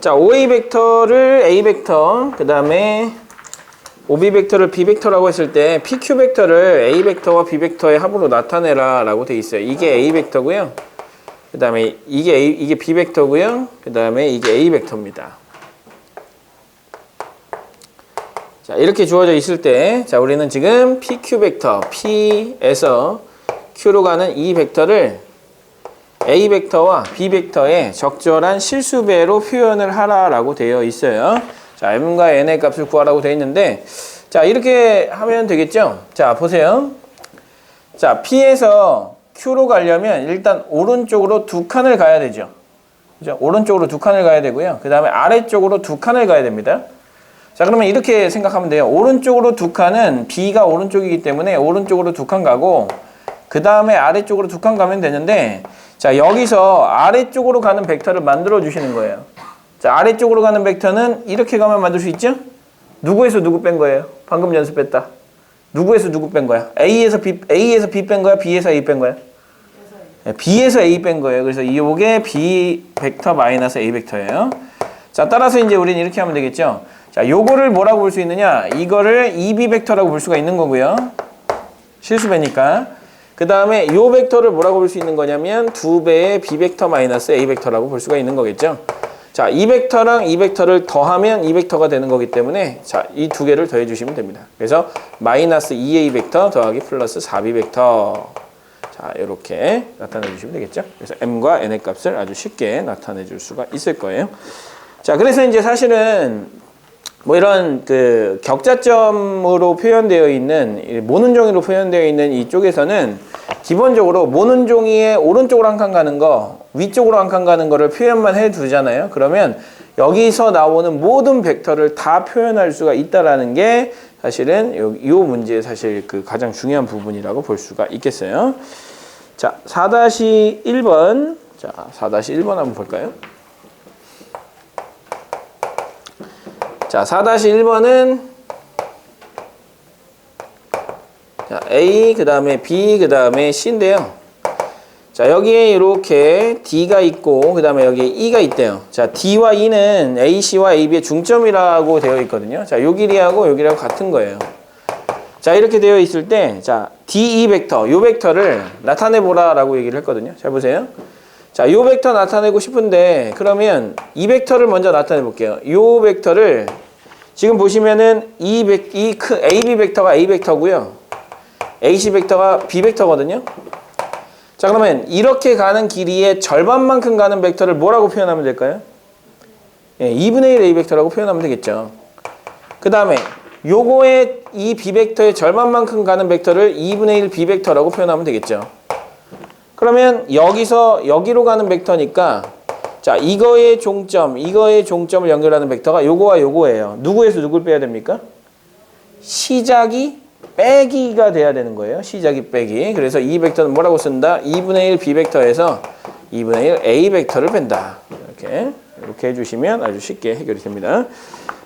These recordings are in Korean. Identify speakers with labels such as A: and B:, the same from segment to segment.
A: 자, OA 벡터를 A 벡터, 그 다음에 OB 벡터를 B 벡터라고 했을 때 PQ 벡터를 A 벡터와 B 벡터의 합으로 나타내라 라고 돼 있어요. 이게 A 벡터고요. 그 다음에 이게 B 벡터고요. 그 다음에 이게 A 벡터입니다. 자, 이렇게 주어져 있을 때, 자, 우리는 지금 PQ 벡터, P에서 Q로 가는 이 벡터를 A 벡터와 B 벡터의 적절한 실수배로 표현을 하라라고 되어 있어요. 자, m과 n의 값을 구하라고 되어 있는데, 자, 이렇게 하면 되겠죠? 자, 보세요. 자, P에서 Q로 가려면 일단 오른쪽으로 두 칸을 가야 되죠. 그죠? 오른쪽으로 두 칸을 가야 되고요. 그 다음에 아래쪽으로 두 칸을 가야 됩니다. 자, 그러면 이렇게 생각하면 돼요. 오른쪽으로 두 칸은 B가 오른쪽이기 때문에 오른쪽으로 두 칸 가고, 그 다음에 아래쪽으로 두 칸 가면 되는데, 자, 여기서 아래쪽으로 가는 벡터를 만들어 주시는 거예요. 자, 아래쪽으로 가는 벡터는 이렇게 가면 만들 수 있죠? 누구에서 누구 뺀 거예요? 방금 연습했다. 누구에서 누구 뺀 거야? A에서 B 뺀 거야? B에서 A 뺀 거야? B에서 A 뺀 거예요. 그래서 이게 B 벡터 마이너스 A 벡터예요. 자, 따라서 이제 우리는 이렇게 하면 되겠죠? 자, 요거를 뭐라고 볼 수 있느냐? 이거를 EB 벡터라고 볼 수가 있는 거고요. 실수배니까. 그 다음에 요 벡터를 뭐라고 볼 수 있는 거냐면 2배의 B 벡터 마이너스 A 벡터라고 볼 수가 있는 거겠죠. 자, 이 벡터랑 이 벡터를 더하면 이 벡터가 되는 거기 때문에 자, 이 두 개를 더해 주시면 됩니다. 그래서 마이너스 2A 벡터 더하기 플러스 4B 벡터. 자, 이렇게 나타내 주시면 되겠죠. 그래서 m과 n의 값을 아주 쉽게 나타내 줄 수가 있을 거예요. 자, 그래서 이제 사실은 뭐 이런 그 격자점으로 표현되어 있는 모는 종이로 표현되어 있는 이쪽에서는 기본적으로 모는 종이의 오른쪽으로 한 칸 가는 거, 위쪽으로 한 칸 가는 거를 표현만 해 두잖아요. 그러면 여기서 나오는 모든 벡터를 다 표현할 수가 있다라는 게 사실은 이 문제의 사실 그 가장 중요한 부분이라고 볼 수가 있겠어요. 자, 4-1번. 자, 4-1번 한번 볼까요? 자, 4-1번은 자, A, 그 다음에 B, 그 다음에 C인데요. 자, 여기에 이렇게 D가 있고, 그 다음에 여기에 E가 있대요. 자, D와 E는 AC와 AB의 중점이라고 되어 있거든요. 자, 요 길이하고 요 길이하고 같은 거예요. 자, 이렇게 되어 있을 때, 자, DE 벡터, 요 벡터를 나타내보라 라고 얘기를 했거든요. 잘 보세요. 자, 요 벡터 나타내고 싶은데, 그러면 이 벡터를 먼저 나타내 볼게요. 요 벡터를, 지금 보시면은 AB 벡터가 A 벡터고요. AC 벡터가 B 벡터거든요. 자, 그러면 이렇게 가는 길이의 절반만큼 가는 벡터를 뭐라고 표현하면 될까요? 예, 2분의 1 A 벡터라고 표현하면 되겠죠. 그 다음에 요거의 이 B 벡터의 절반만큼 가는 벡터를 2분의 1 B 벡터라고 표현하면 되겠죠. 그러면 여기서 여기로 가는 벡터니까 자, 이거의 종점을 연결하는 벡터가 요거와 요거예요. 누구에서 누굴 빼야 됩니까? 시작이 빼기가 돼야 되는 거예요. 시작이 빼기. 그래서 이 벡터는 뭐라고 쓴다? 2분의 1 B 벡터에서 2분의 1 A 벡터를 뺀다. 이렇게 해주시면 아주 쉽게 해결이 됩니다.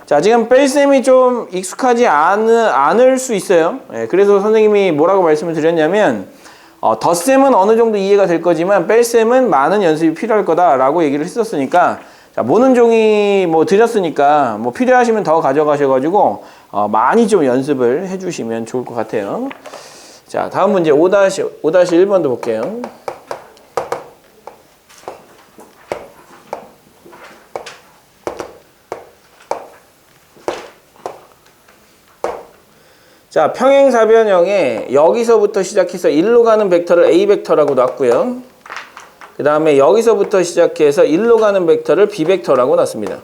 A: 자, 지금 뺄셈이 좀 익숙하지 않을 수 있어요. 예, 그래서 선생님이 뭐라고 말씀을 드렸냐면 덧셈은 어느 정도 이해가 될 거지만 뺄셈은 많은 연습이 필요할 거다라고 얘기를 했었으니까 자, 모는 종이 뭐 드렸으니까 뭐 필요하시면 더 가져가셔가지고 많이 좀 연습을 해주시면 좋을 것 같아요. 자, 다음 문제 5-1번도 볼게요. 자, 평행사변형에 여기서부터 시작해서 1로 가는 벡터를 A 벡터라고 놨고요. 그 다음에 여기서부터 시작해서 1로 가는 벡터를 B 벡터라고 놨습니다.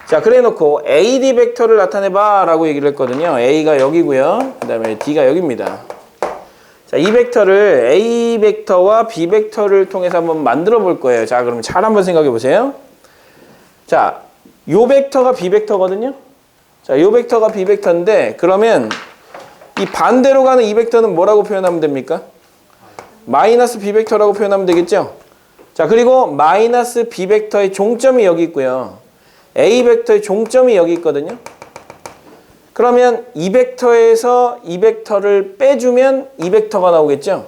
A: 자, 그래 놓고 AD 벡터를 나타내봐 라고 얘기를 했거든요. A가 여기고요. 그 다음에 D가 여기입니다. 자, 이 벡터를 A 벡터와 B 벡터를 통해서 한번 만들어 볼 거예요. 자, 그럼 잘 한번 생각해 보세요. 자, 요 벡터가 B 벡터거든요. 자, 요 벡터가 B 벡터인데 그러면 이 반대로 가는 이 벡터는 뭐라고 표현하면 됩니까? 마이너스 B 벡터라고 표현하면 되겠죠? 자, 그리고 마이너스 B 벡터의 종점이 여기 있고요. A 벡터의 종점이 여기 있거든요. 그러면 이 벡터에서 이 벡터를 빼주면 이 벡터가 나오겠죠?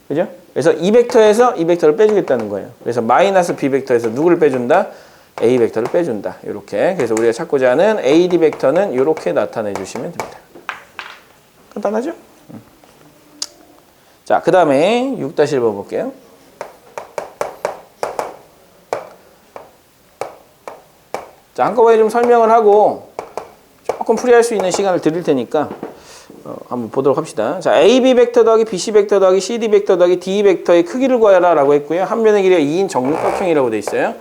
A: 그죠? 그래서 이 벡터에서 이 벡터를 빼주겠다는 거예요. 그래서 마이너스 B 벡터에서 누구를 빼준다? A 벡터를 빼준다. 이렇게. 그래서 우리가 찾고자 하는 AD 벡터는 이렇게 나타내 주시면 됩니다. 간단하죠? 자, 그 다음에 6-1번 볼게요. 자, 한꺼번에 좀 설명을 하고 조금 풀이할 수 있는 시간을 드릴 테니까 한번 보도록 합시다. 자, AB 벡터 더하기 BC 벡터 더하기 CD 벡터 더하기 D 벡터의 크기를 구하라 라고 했고요. 한 변의 길이가 2인 정육각형이라고 돼 있어요.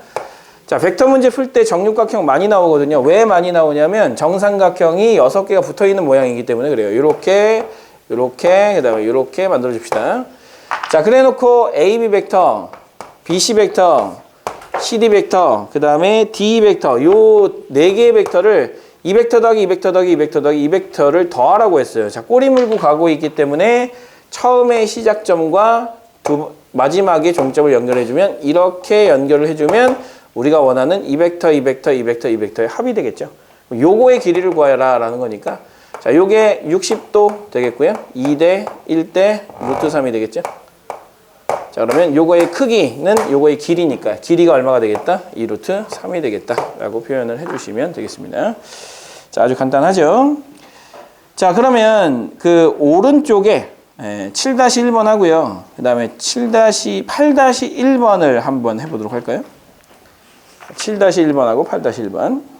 A: 자, 벡터 문제 풀 때 정육각형 많이 나오거든요. 왜 많이 나오냐면 정삼각형이 6개가 붙어 있는 모양이기 때문에 그래요. 이렇게, 이렇게, 그 다음에 이렇게 만들어 줍시다. 자, 그래 놓고 AB 벡터, BC 벡터, CD 벡터, 그 다음에 D 벡터, 요 4개의 벡터를 이 벡터 더하기 이 벡터 더하기 이 벡터 더하기 이 벡터를 더하라고 했어요. 자, 꼬리 물고 가고 있기 때문에 처음에 시작점과 마지막에 종점을 연결해주면 이렇게 연결을 해주면 우리가 원하는 이 벡터, 이 벡터, 이 벡터, 이 벡터의 합이 되겠죠. 요거의 길이를 구하라 라는 거니까 자, 요게 60도 되겠고요. 2대 1대 루트 3이 되겠죠. 자, 그러면 요거의 크기는 요거의 길이니까 길이가 얼마가 되겠다? 2 루트 3이 되겠다 라고 표현을 해주시면 되겠습니다. 자, 아주 간단하죠. 자, 그러면 그 오른쪽에 7-1번 하고요. 그 다음에 8-1번을 한번 해보도록 할까요? 7-1번하고 8-1번.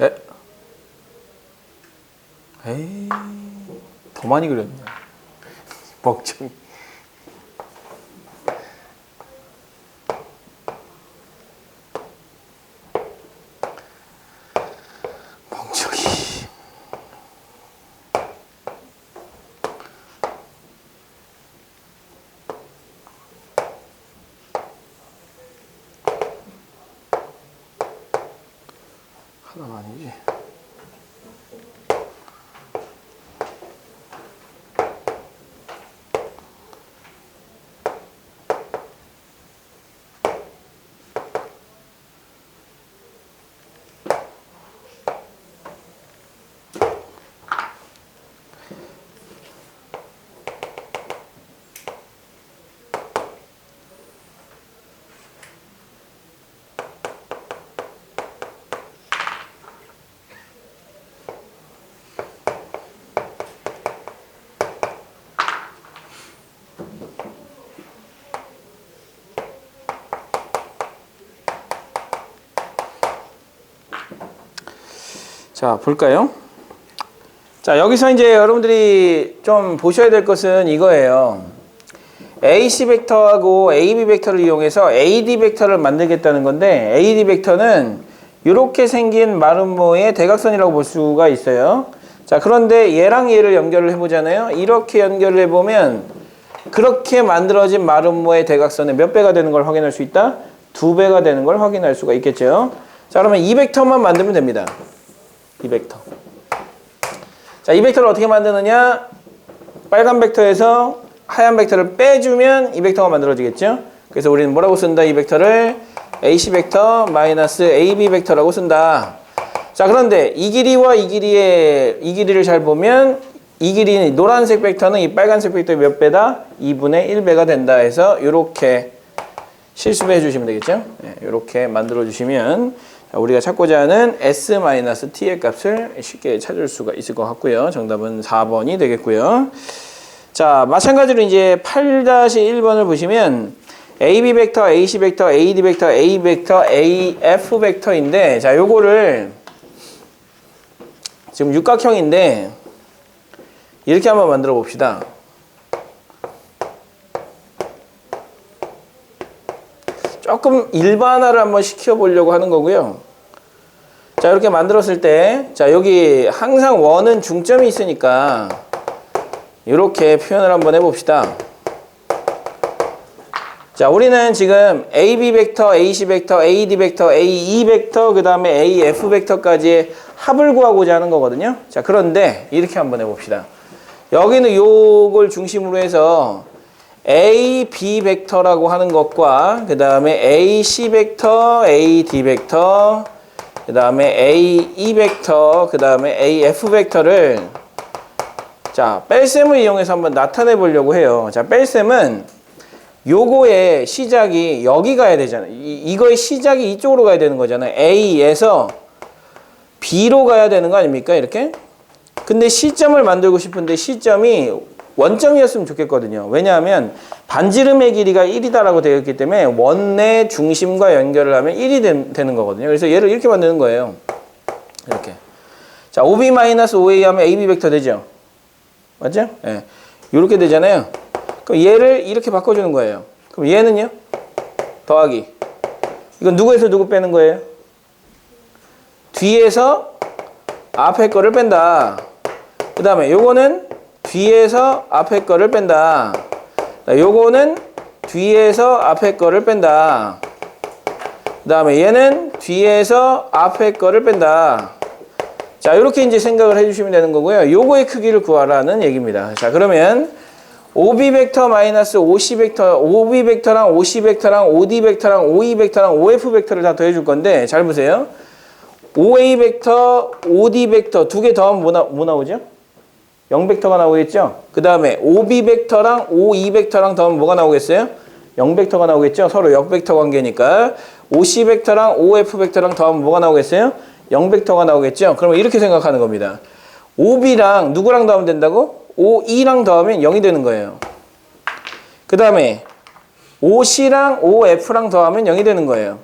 A: 에? 에이, 더 많이 그렸네. 멍청이. 멍청이. 하나가 아니지. 자, 볼까요? 자, 여기서 이제 여러분들이 좀 보셔야 될 것은 이거예요. AC 벡터하고 AB 벡터를 이용해서 AD 벡터를 만들겠다는 건데, AD 벡터는 이렇게 생긴 마름모의 대각선이라고 볼 수가 있어요. 자, 그런데 얘랑 얘를 연결을 해보잖아요. 이렇게 연결을 해보면 그렇게 만들어진 마름모의 대각선의 몇 배가 되는 걸 확인할 수 있다? 2배가 되는 걸 확인할 수가 있겠죠. 자, 그러면 이 벡터만 만들면 됩니다. 이 벡터. 자, 이 벡터를 어떻게 만드느냐? 빨간 벡터에서 하얀 벡터를 빼주면 이 벡터가 만들어지겠죠. 그래서 우리는 뭐라고 쓴다? 이 벡터를 AC 벡터 마이너스 AB 벡터라고 쓴다. 자, 그런데 이 길이와 이 길이를 잘 보면 이 길이 노란색 벡터는 이 빨간색 벡터의 몇 배다? 2분의 1배가 된다 해서 이렇게 실수해 주시면 되겠죠. 네, 이렇게 만들어 주시면 우리가 찾고자 하는 S-T의 값을 쉽게 찾을 수가 있을 것 같고요. 정답은 4번이 되겠고요. 자, 마찬가지로 이제 8-1번을 보시면 AB 벡터, AC 벡터, AD 벡터, A 벡터, AF 벡터인데, 자, 요거를 지금 육각형인데 이렇게 한번 만들어 봅시다. 조금 일반화를 한번 시켜 보려고 하는 거고요. 자, 이렇게 만들었을 때, 자, 여기 항상 원은 중점이 있으니까 이렇게 표현을 한번 해봅시다. 자, 우리는 지금 AB 벡터, AC 벡터, AD 벡터, AE 벡터, 그 다음에 AF 벡터까지의 합을 구하고자 하는 거거든요. 자, 그런데 이렇게 한번 해봅시다. 여기는 요걸 중심으로 해서 AB 벡터라고 하는 것과 그 다음에 AC 벡터, AD 벡터, 그 다음에 AE 벡터, 그 다음에 AF 벡터를 자, 뺄셈을 이용해서 한번 나타내 보려고 해요. 자, 뺄셈은 요거의 시작이 여기 가야 되잖아요. 이거의 시작이 이쪽으로 가야 되는 거잖아요. A에서 B로 가야 되는 거 아닙니까? 이렇게. 근데 시점을 만들고 싶은데 시점이 원점이었으면 좋겠거든요. 왜냐하면 반지름의 길이가 1이다라고 되어 있기 때문에 원의 중심과 연결을 하면 1이 되는 거거든요. 그래서 얘를 이렇게 만드는 거예요. 이렇게. 자, OB-OA 하면 AB 벡터 되죠? 맞죠? 예. 네. 이렇게 되잖아요. 그럼 얘를 이렇게 바꿔주는 거예요. 그럼 얘는요? 더하기. 이건 누구에서 누구 빼는 거예요? 뒤에서 앞에 거를 뺀다. 그 다음에 요거는 뒤에서 앞에 거를 뺀다. 요거는 뒤에서 앞에 거를 뺀다. 그 다음에 얘는 뒤에서 앞에 거를 뺀다. 자, 이렇게 이제 생각을 해주시면 되는 거고요. 요거의 크기를 구하라는 얘기입니다. 자, 그러면 OB 벡터 마이너스 OC 벡터, OB 벡터랑 OC 벡터랑 OD 벡터랑 OE 벡터랑 OF 벡터를 다 더해줄 건데, 잘 보세요. OA 벡터, OD 벡터 두 개 더하면 뭐 나오죠? 0벡터가 나오겠죠? 그 다음에 OB 벡터랑 OE 벡터랑 더하면 뭐가 나오겠어요? 0벡터가 나오겠죠? 서로 역벡터 관계니까. OC 벡터랑 OF 벡터랑 더하면 뭐가 나오겠어요? 0벡터가 나오겠죠? 그러면 이렇게 생각하는 겁니다. OB랑 누구랑 더하면 된다고? OE랑 더하면 0이 되는 거예요. 그 다음에 OC랑 OF랑 더하면 0이 되는 거예요.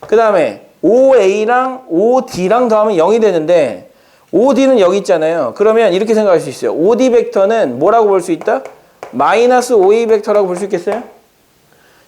A: 그 다음에 OA랑 OD랑 더하면 0이 되는데 OD는 여기 있잖아요. 그러면 이렇게 생각할 수 있어요. OD 벡터는 뭐라고 볼 수 있다? 마이너스 OA 벡터라고 볼 수 있겠어요?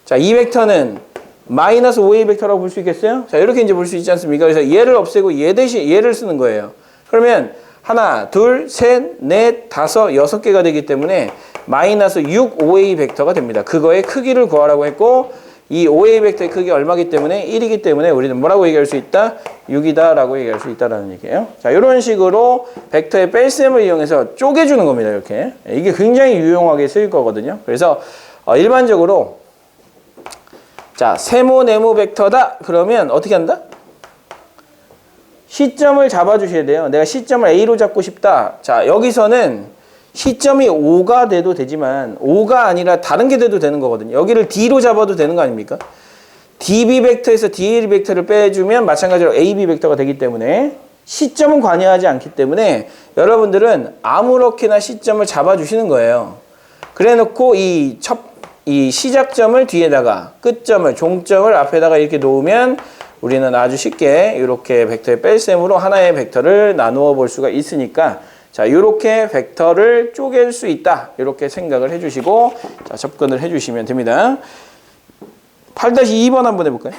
A: 자, 이 벡터는 마이너스 OA 벡터라고 볼 수 있겠어요? 자, 이렇게 이제 볼 수 있지 않습니까? 그래서 얘를 없애고 얘 대신 얘를 쓰는 거예요. 그러면 하나, 둘, 셋, 넷, 다섯, 6개가 되기 때문에 마이너스 6 OA 벡터가 됩니다. 그거의 크기를 구하라고 했고 이 OA 벡터의 크기가 얼마기 때문에 1이기 때문에 우리는 뭐라고 얘기할 수 있다? 6이다 라고 얘기할 수 있다라는 얘기예요. 자, 이런 식으로 벡터의 뺄셈을 이용해서 쪼개주는 겁니다. 이렇게. 이게 굉장히 유용하게 쓰일 거거든요. 그래서 일반적으로 자, 세모, 네모 벡터다. 그러면 어떻게 한다? 시점을 잡아주셔야 돼요. 내가 시점을 A로 잡고 싶다. 자, 여기서는 시점이 5가 돼도 되지만 5가 아니라 다른 게 돼도 되는 거거든요. 여기를 D로 잡아도 되는 거 아닙니까? DB 벡터에서 DL 벡터를 빼주면 마찬가지로 AB 벡터가 되기 때문에 시점은 관여하지 않기 때문에 여러분들은 아무렇게나 시점을 잡아주시는 거예요. 그래 놓고 이 시작점을 뒤에다가 끝점을 종점을 앞에다가 이렇게 놓으면 우리는 아주 쉽게 이렇게 벡터의 뺄셈으로 하나의 벡터를 나누어 볼 수가 있으니까 자, 이렇게 벡터를 쪼갤 수 있다. 이렇게 생각을 해주시고 자, 접근을 해주시면 됩니다. 8-2번 한번 해볼까요?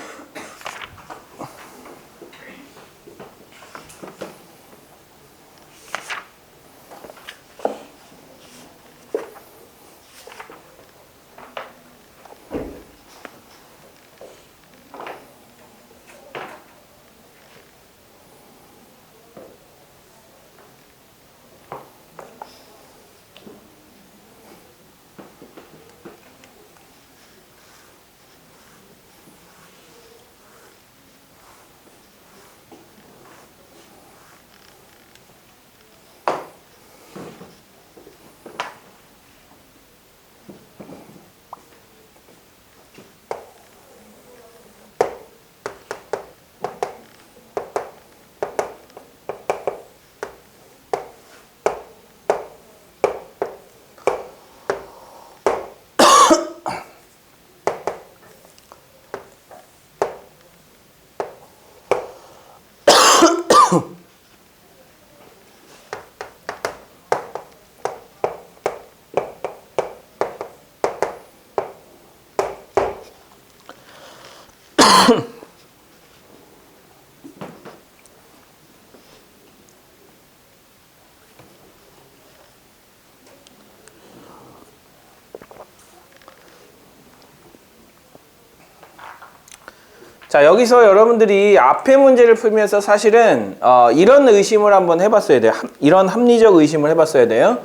A: 자, 여기서 여러분들이 앞에 문제를 풀면서 사실은 이런 의심을 한번 해봤어야 돼요. 이런 합리적 의심을 해봤어야 돼요.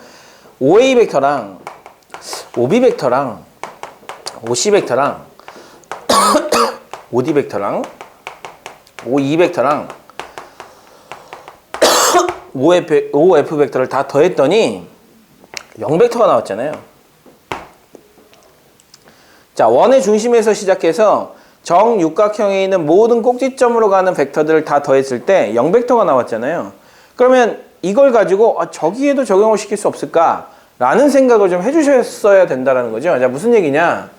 A: OA 벡터랑 OB 벡터랑 OC 벡터랑 OD 벡터랑 OE 벡터랑 OF 벡터를 다 더했더니 0벡터가 나왔잖아요. 자, 원의 중심에서 시작해서 정육각형에 있는 모든 꼭지점으로 가는 벡터들을 다 더했을 때 0벡터가 나왔잖아요. 그러면 이걸 가지고 저기에도 적용을 시킬 수 없을까? 라는 생각을 좀 해주셨어야 된다는 거죠. 자, 무슨 얘기냐?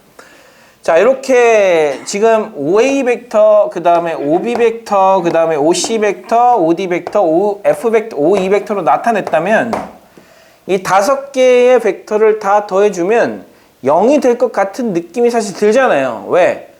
A: 자, 이렇게 지금 OA 벡터, 그 다음에 OB 벡터, 그 다음에 OC 벡터, OD 벡터, OF 벡터, OE 벡터로 나타냈다면 이 5개의 벡터를 다 더해주면 0이 될 것 같은 느낌이 사실 들잖아요. 왜?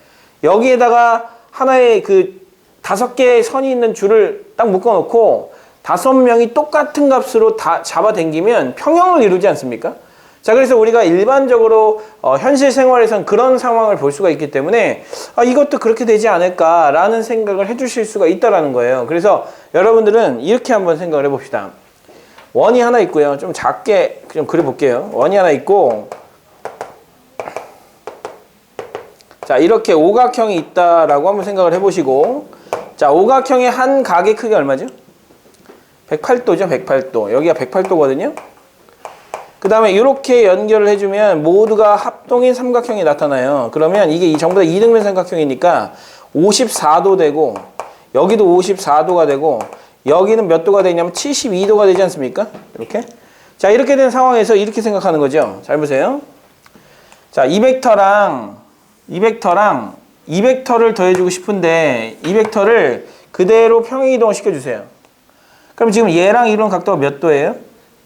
A: 여기에다가 하나의 그 5개의 선이 있는 줄을 딱 묶어놓고 5명이 똑같은 값으로 다 잡아당기면 평형을 이루지 않습니까? 자, 그래서 우리가 일반적으로 현실 생활에선 그런 상황을 볼 수가 있기 때문에 이것도 그렇게 되지 않을까라는 생각을 해주실 수가 있다라는 거예요. 그래서 여러분들은 이렇게 한번 생각을 해봅시다. 원이 하나 있고요. 좀 작게 좀 그려볼게요. 원이 하나 있고 자, 이렇게 오각형이 있다라고 한번 생각을 해보시고 자, 오각형의 한 각의 크기 얼마죠? 108도죠. 108도. 여기가 108도거든요. 그 다음에 이렇게 연결을 해주면 모두가 합동인 삼각형이 나타나요. 그러면 이게 전부 다 이등변 삼각형이니까 54도 되고 여기도 54도가 되고 여기는 몇 도가 되냐면 72도가 되지 않습니까? 이렇게. 자, 이렇게 된 상황에서 이렇게 생각하는 거죠. 잘 보세요. 자, 이 벡터랑 이 벡터를 더해주고 싶은데 이 벡터를 그대로 평행 이동을 시켜주세요. 그럼 지금 얘랑 이런 각도가 몇 도예요?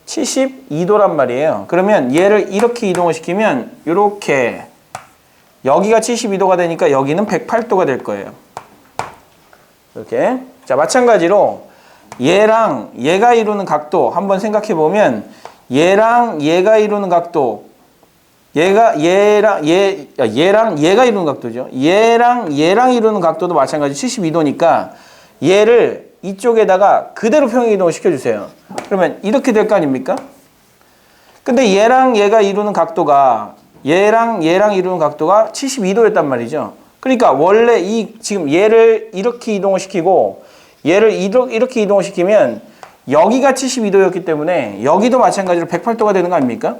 A: 72도란 말이에요. 그러면 얘를 이렇게 이동을 시키면 이렇게 여기가 72도가 되니까 여기는 108도가 될 거예요. 이렇게. 자, 마찬가지로 얘랑 얘가 이루는 각도 한번 생각해 보면 얘랑 얘가 이루는 각도 얘랑 얘가 이루는 각도죠. 얘랑 이루는 각도도 마찬가지 72도니까 얘를 이쪽에다가 그대로 평행 이동을 시켜주세요. 그러면 이렇게 될 거 아닙니까? 근데 얘랑 얘가 이루는 각도가 얘랑 이루는 각도가 72도였단 말이죠. 그러니까 원래 지금 얘를 이렇게 이동을 시키고 얘를 이렇게 이동을 시키면 여기가 72도였기 때문에 여기도 마찬가지로 108도가 되는 거 아닙니까?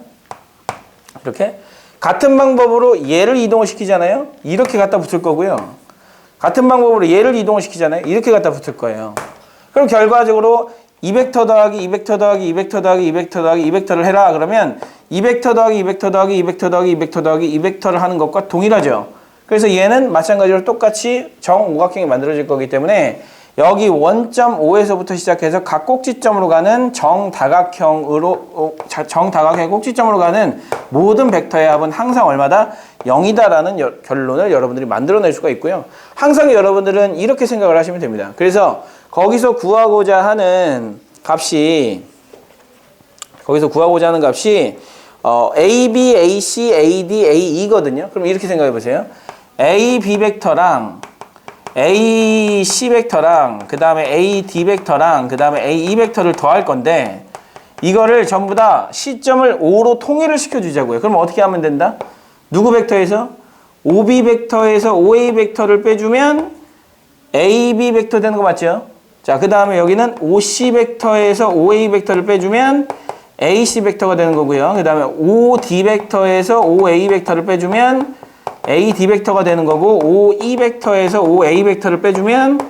A: 이렇게 같은 방법으로 얘를 이동을 시키잖아요. 이렇게 갖다 붙을 거고요. 같은 방법으로 얘를 이동을 시키잖아요. 이렇게 갖다 붙을 거예요. 그럼 결과적으로 2벡터 더하기 2벡터 더하기 2벡터 더하기 2벡터 더하기 2벡터를 해라. 그러면 2벡터 더하기 2벡터 더하기 2벡터 더하기 2벡터 더하기 2벡터를 하는 것과 동일하죠. 그래서 얘는 마찬가지로 똑같이 정오각형이 만들어질 거기 때문에 여기 원점5에서부터 시작해서 각 꼭지점으로 가는 정다각형의 꼭지점으로 가는 모든 벡터의 합은 항상 얼마다? 0이다라는 결론을 여러분들이 만들어낼 수가 있고요. 항상 여러분들은 이렇게 생각을 하시면 됩니다. 그래서 거기서 구하고자 하는 값이 A, B, A, C, A, D, A, E거든요. 그럼 이렇게 생각해 보세요. A, B 벡터랑 A, C 벡터랑 그 다음에 A, D 벡터랑 그 다음에 A, E 벡터를 더할 건데 이거를 전부 다 시점을 O로 통일을 시켜주자고요. 그럼 어떻게 하면 된다? 누구 벡터에서? OB 벡터에서 OA 벡터를 빼주면 AB 벡터 되는 거 맞죠? 자, 그 다음에 여기는 OC 벡터에서 OA 벡터를 빼주면 AC 벡터가 되는 거고요. 그 다음에 OD 벡터에서 OA 벡터를 빼주면 AD 벡터가 되는 거고 OE 벡터에서 OA 벡터를 빼주면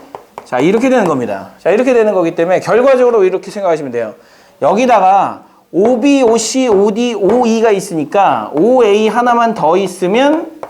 A: 자, 이렇게 되는 겁니다. 자, 이렇게 되는 거기 때문에 결과적으로 이렇게 생각하시면 돼요. 여기다가 OB, OC, OD, OE가 있으니까 OA 하나만 더 있으면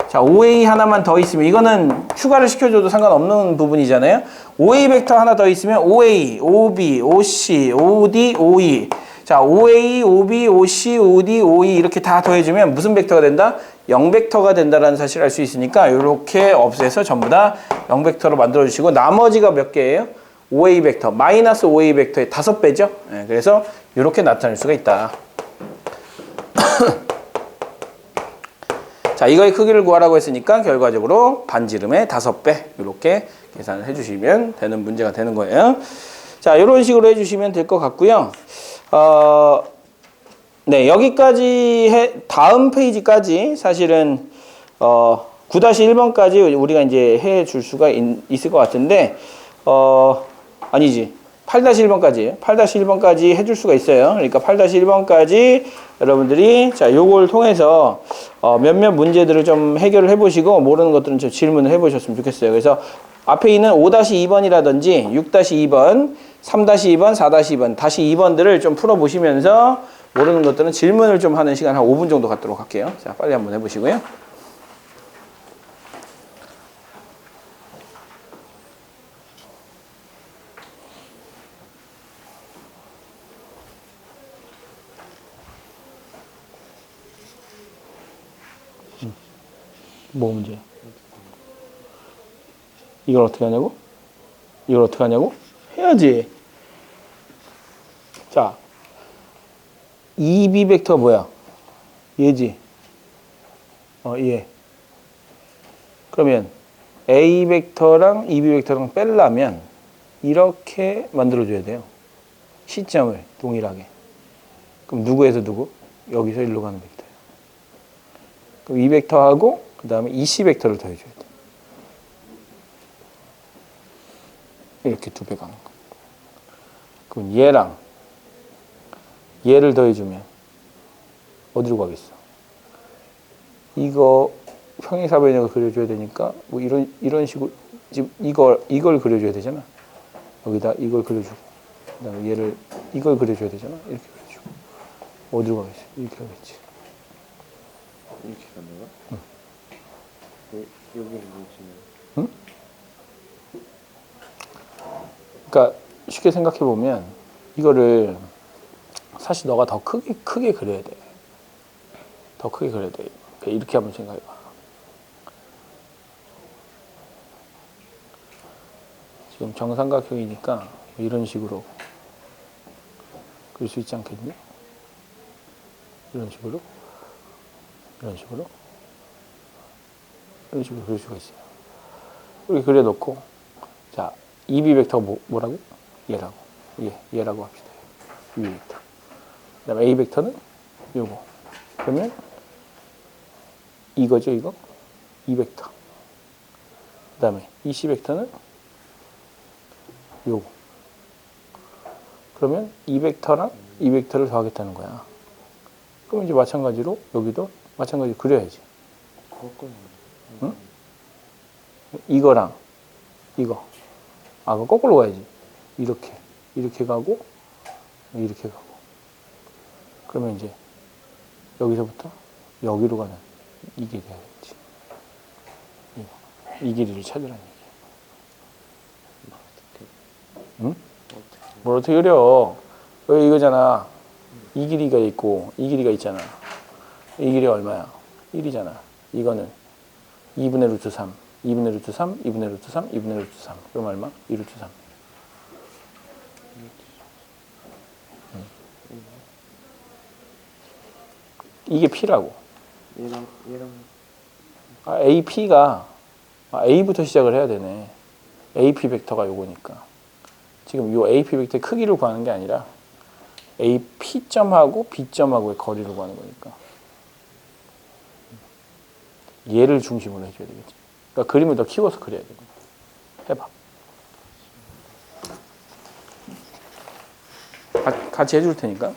A: 자, OA 하나만 더 있으면 이거는 추가를 시켜줘도 상관없는 부분이잖아요. OA 벡터 하나 더 있으면 OA, OB, OC, OD, OE 자, OA, OB, OC, OD, OE 이렇게 다 더해주면 무슨 벡터가 된다? 0벡터가 된다는 사실을 알 수 있으니까 이렇게 없애서 전부 다 0벡터로 만들어주시고 나머지가 몇 개예요? OA 벡터, 마이너스 OA 벡터의 5배죠. 네, 그래서 이렇게 나타낼 수가 있다. 자, 이거의 크기를 구하라고 했으니까 결과적으로 반지름의 5배 이렇게 계산을 해주시면 되는 문제가 되는 거예요. 자, 이런 식으로 해주시면 될 것 같고요. 네, 여기까지 다음 페이지까지 사실은 9-1번까지 우리가 이제 해 줄 수가 있을 것 같은데 아니지. 8-1번까지예요. 8-1번까지 해줄 수가 있어요. 그러니까 8-1번까지 여러분들이 자, 요걸 통해서 몇몇 문제들을 좀 해결을 해보시고 모르는 것들은 좀 질문을 해보셨으면 좋겠어요. 그래서 앞에 있는 5-2번이라든지 6-2번, 3-2번, 4-2번, 다시 2번들을 좀 풀어보시면서 모르는 것들은 질문을 좀 하는 시간 한 5분 정도 갖도록 할게요. 자, 빨리 한번 해보시고요. 뭐 문제야? 이걸 어떻게 하냐고? 이걸 어떻게 하냐고? 해야지. 자, EB 벡터 뭐야? 얘지. 얘. 그러면 A 벡터랑 EB 벡터랑 빼려면 이렇게 만들어줘야 돼요. 시점을 동일하게. 그럼 누구에서 누구? 여기서 일로 가는 벡터예요. 그럼 이 벡터하고 그 다음에 EC 벡터를 더해줘야 돼. 이렇게 두 배 가는 거. 그럼 얘랑 얘를 더해주면 어디로 가겠어? 이거 평행사변형을 그려줘야 되니까 뭐 이런 식으로 지금 이걸 그려줘야 되잖아. 여기다 이걸 그려주고 그다음에 얘를 이걸 그려줘야 되잖아. 이렇게 그려주고 어디로 가겠어? 이렇게 가겠지.
B: 이렇게 가는 거야?
A: 응.
B: 여기를 보시면.
A: 응? 그러니까 쉽게 생각해 보면 이거를 사실 너가 더 크게 그려야 돼. 더 크게 그려야 돼. 이렇게 한번 생각해봐. 지금 정삼각형이니까 이런 식으로 그릴 수 있지 않겠니? 이런 식으로, 이런 식으로, 이런 식으로 그릴 수가 있어요. 이렇게 그려놓고, 자, EB 벡터가 뭐라고? 얘라고. 얘라고 합시다. EB 벡터. 그 다음에 A 벡터는 요거. 그러면 이거죠, 이거? E 벡터. 그 다음에 EC 벡터는 요거. 그러면 이 벡터랑 이 벡터를 더하겠다는 거야. 그럼 이제 마찬가지로 여기도 마찬가지로 그려야지. 응? 이거랑 이거. 그거 거꾸로 가야지. 이렇게 가고 이렇게 가고. 그러면 이제 여기서부터 여기로 가는 이게 돼야지. 이 길이를 찾으라는 얘기야. 응? 뭘 어떻게 그려? 여기 이거잖아. 이 길이가 있고 이 길이가 있잖아. 이 길이가 얼마야? 1이잖아. 이거는 2분의 루트 3, 2분의 루트 3, 2분의 루트 3, 2분의 루트 3. 그럼 얼마? 2 루트 3. 이게 P라고.
B: 얘랑
A: AP가 A부터 시작을 해야 되네. AP 벡터가 요거니까. 지금 요 AP 벡터의 크기를 구하는 게 아니라 AP점하고 B점하고의 거리를 구하는 거니까. 얘를 중심으로 해줘야 되겠지. 그러니까 그림을 더 키워서 그려야 되고. 해봐. 같이 해줄 테니까.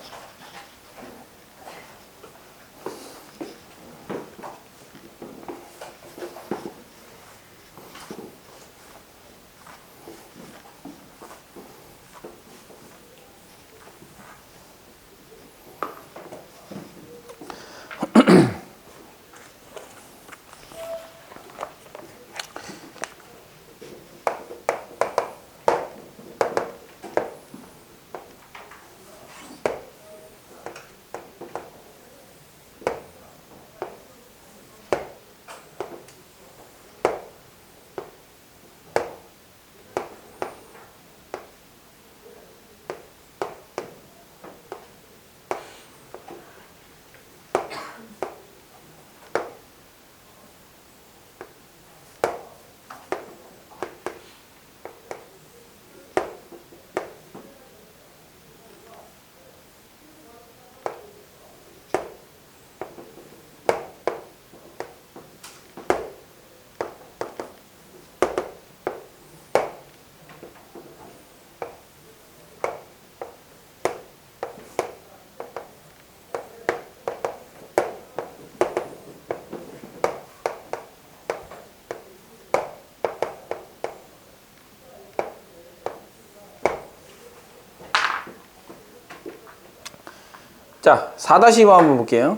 A: 자, 4-2번 한번 볼게요.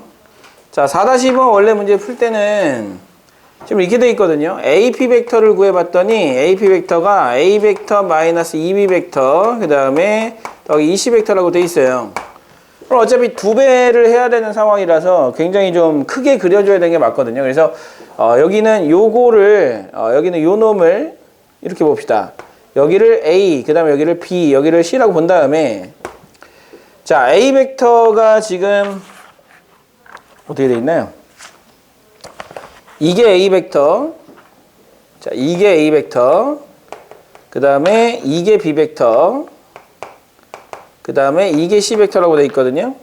A: 자, 4-2번 원래 문제 풀 때는 지금 이렇게 돼 있거든요. AP 벡터를 구해봤더니 AP 벡터가 A 벡터 마이너스 2B 벡터 그 다음에 더하기 2C 벡터라고 돼 있어요. 그럼 어차피 2배를 해야 되는 상황이라서 굉장히 좀 크게 그려줘야 되는 게 맞거든요. 그래서 여기는 요거를 여기는 요 놈을 이렇게 봅시다. 여기를 A, 그 다음에 여기를 B, 여기를 C라고 본 다음에 자, A 벡터가 지금 어떻게 돼 있나요? 이게 A 벡터. 자, 이게 A 벡터. 그 다음에 이게 B 벡터. 그 다음에 이게 C 벡터라고 돼 있거든요.